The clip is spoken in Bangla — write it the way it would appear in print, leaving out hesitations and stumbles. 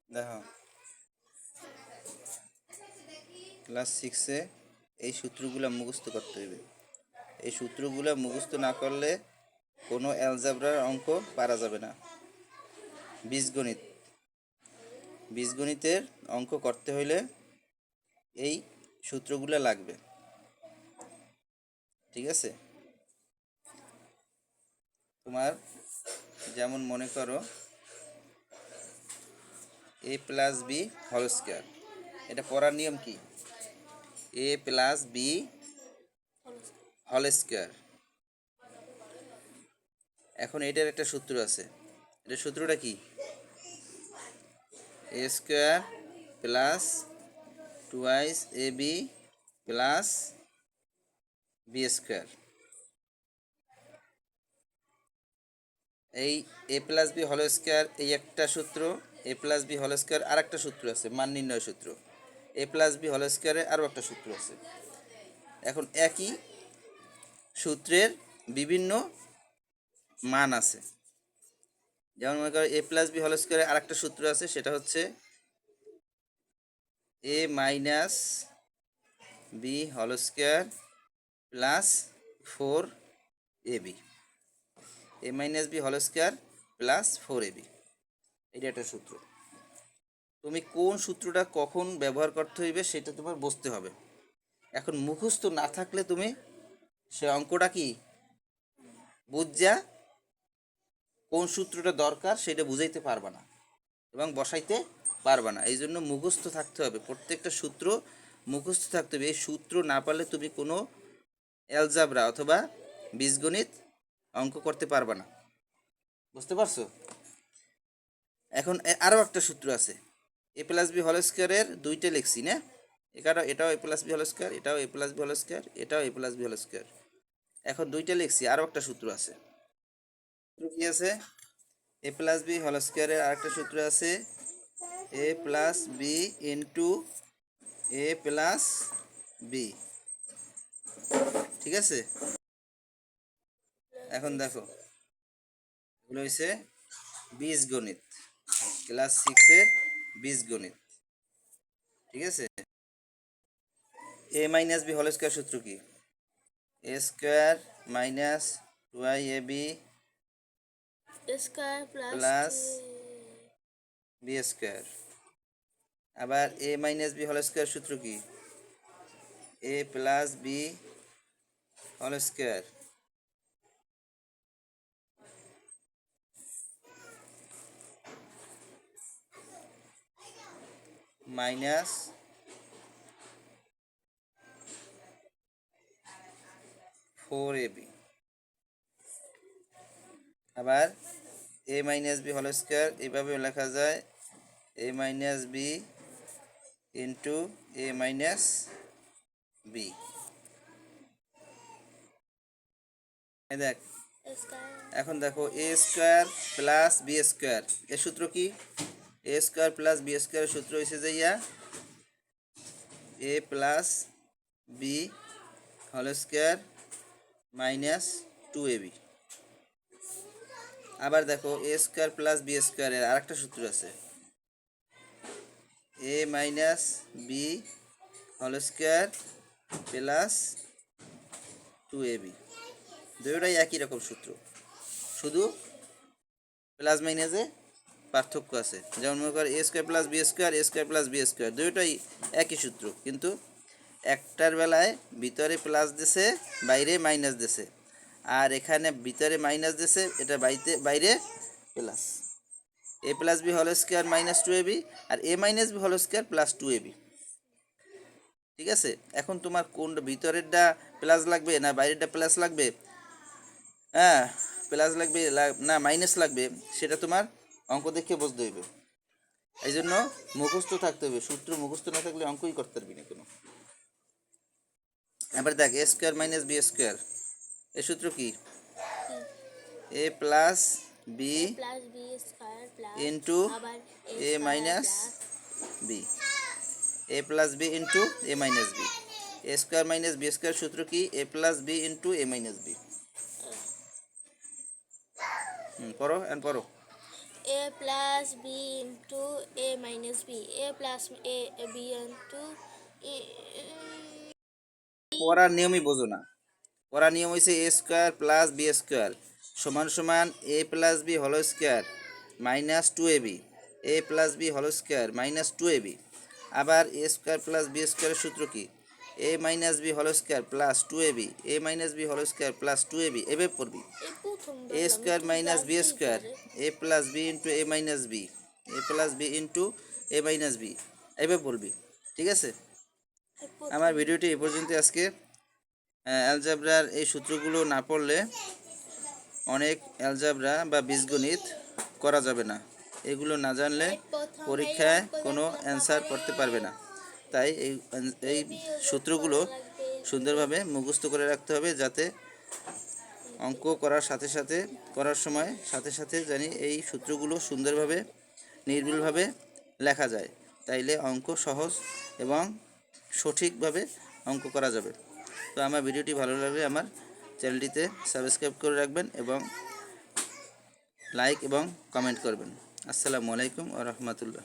দেখো ক্লাস 6-এ এই সূত্রগুলো মুখস্থ করতে হবে। এই সূত্রগুলো মুখস্থ না করলে কোনো অ্যালজাবরার অঙ্ক পারা যাবে না। বীজগণিত বীজগণিতের অঙ্ক করতে হলে এই সূত্রগুলো লাগবে, ঠিক আছে? তোমার যেমন মনে করো a plus b whole square, এটা পড়ার নিয়ম কি? a plus b whole square. এখন এটার একটা সূত্র আছে, এটার সূত্রটা কি? a square plus twice a b plus b square. এই a plus b whole square এই একটা সূত্র, a plus b whole square আর একটা সূত্র আছে, মান নির্ণয় সূত্র। এ প্লাস বি হোল স্কোয়ারে আরও একটা সূত্র আছে। এখন একই সূত্রের বিভিন্ন মান আছে। যেমন মনে করো এ প্লাস বি হোল স্কোয়ারে আর একটা সূত্র আছে, সেটা হচ্ছে a minus b whole square plus 4ab, a minus b whole square plus 4ab, এটা একটা সূত্র। তুমি কোন সূত্রটা কখন ব্যবহার করতে হইবে সেটা তোমার বুঝতে হবে। এখন মুখস্থ না থাকলে তুমি সে অঙ্কটা কি বুঝা কোন সূত্রটা দরকার সেটা বুঝাইতে পারবা না এবং বসাইতে পারবা না। এই জন্য মুখস্থ থাকতে হবে, প্রত্যেকটা সূত্র মুখস্থ থাকতে হবে। এই সূত্র না পারলে তুমি কোনো অ্যালজাবরা অথবা বীজগণিত অঙ্ক করতে পারবা না, বুঝতে পারছো? এখন আরও একটা সূত্র আছে, এ প্লাস বি হোল স্কোয়ারের দুইটা লিখছি না, এটাও এ প্লাস বি হোল স্কোয়ার, এটাও এ প্লাস বি হোল স্কোয়ার, এটাও এ প্লাস বি হোল স্কোয়ার। এখন দুইটা লিখছি, আরও একটা সূত্র আছে। কি আছে? এ প্লাস বি হোল স্কোয়ারের আরেকটা সূত্র আছে, এ প্লাস বি ইন্টু এ প্লাস বি, ঠিক আছে? এখন দেখো এগুলো হয়েছে বীজগণিত, ক্লাস 6-এর বীজগণিত, ঠিক আছে? A minus b whole square সূত্র কি? A square minus 2ab plus b square. আবার a minus b whole square সূত্র কি? A plus b whole square minus 4ab। আবার a minus b whole square এইভাবে লেখা যায়, a minus b into a minus b. দেখ এখন দেখো a square plus b square এর সূত্র কি? এ স্কোয়ার প্লাস বি স্কোয়ারের সূত্র হয়েছে যে a plus b whole square minus 2ab। আবার দেখো এ স্কোয়ার প্লাস বি স্কোয়ারের আরেকটা সূত্র আছে, a minus b whole square plus 2ab। দুটোটাই একই রকম সূত্র, শুধু প্লাস মাইনাসে পার্থক্য আছে। যেমন মনে করো এ স্কোয়ার প্লাস বি স্কোয়ার, এ স্কোয়ার প্লাস বি স্কোয়ার, দুটোটাই একই সূত্র, কিন্তু একটার বেলায় ভিতরে প্লাস দিছে বাইরে মাইনাস দিছে, আর এখানে ভিতরে মাইনাস দিছে, এটা বাইরে plus. A plus b whole square minus 2ab আর a minus b whole square plus 2ab, ঠিক আছে? এখন তোমার কোনটা ভিতরেরটা প্লাস লাগবে না বাইরেরটা প্লাস লাগবে, হ্যাঁ প্লাস লাগবে না মাইনাস লাগবে, সেটা তোমার অঙ্ক দেখে বুঝতে হইবে। এই জন্য মুখস্থ থাকতে হবে, সূত্র মুখস্থ না থাকলে অঙ্কই করতে পারবি না কোনো। এবার দেখ এ স্কোয়ার মাইনাস বি স্কোয়ার এর সূত্র কি? A plus B into a minus B, a plus B into a minus B. A square minus B square সূত্র কি? A plus B into a minus B. পড়ো এন্ড পড়ো। a plus b into a minus b, a plus a b into a, পড়ার নিয়মই বোঝো না। পড়ার নিয়ম হয়েছে a square plus b square সমান সমান a plus b whole square minus two a b, a plus b whole square minus two a b. আবার এ স্কোয়ার প্লাস বি স্কোয়ারের সূত্র কি? A minus b whole square plus two a b, a minus b whole square plus two a b. এভাবে পড়বি। এই প্রথম এ বললাম স্কোয়ার একটু মাইনাস বি বুঝতেই স্কোয়ার, পারে। এ plus B into a minus B, a plus B into a minus B. এভাবে বলবি, ঠিক আছে? এই আমার প্রথম ভিডিওটি এ পর্যন্ত আজকে। অ্যালজাবরার এই সূত্রগুলো না পড়লে অনেক অ্যালজাবরা বা বীজগণিত করা যাবে না। এগুলো না জানলে এই প্রথম এই পরীক্ষায় অঙ্ক কোনো দেখলাম অ্যান্সার বাবারে। করতে পারবে না। তাই এই বিয়োজন সূত্রগুলো করা লাগবে সুন্দরভাবে মুখস্থ করে রাখতে হবে, যাতে অঙ্ক করার সাথে সাথে জানি এই সূত্রগুলো সুন্দরভাবে নির্ভুলভাবে লেখা যায়। তাইলে অঙ্ক সহজ এবং সঠিকভাবে অঙ্ক করা যাবে। তো আমার ভিডিওটি ভালো লাগলে আমার চ্যানেলটিতে সাবস্ক্রাইব করে রাখবেন এবং লাইক এবং কমেন্ট করবেন। আসসালামু আলাইকুম ওয়া রাহমাতুল্লাহ।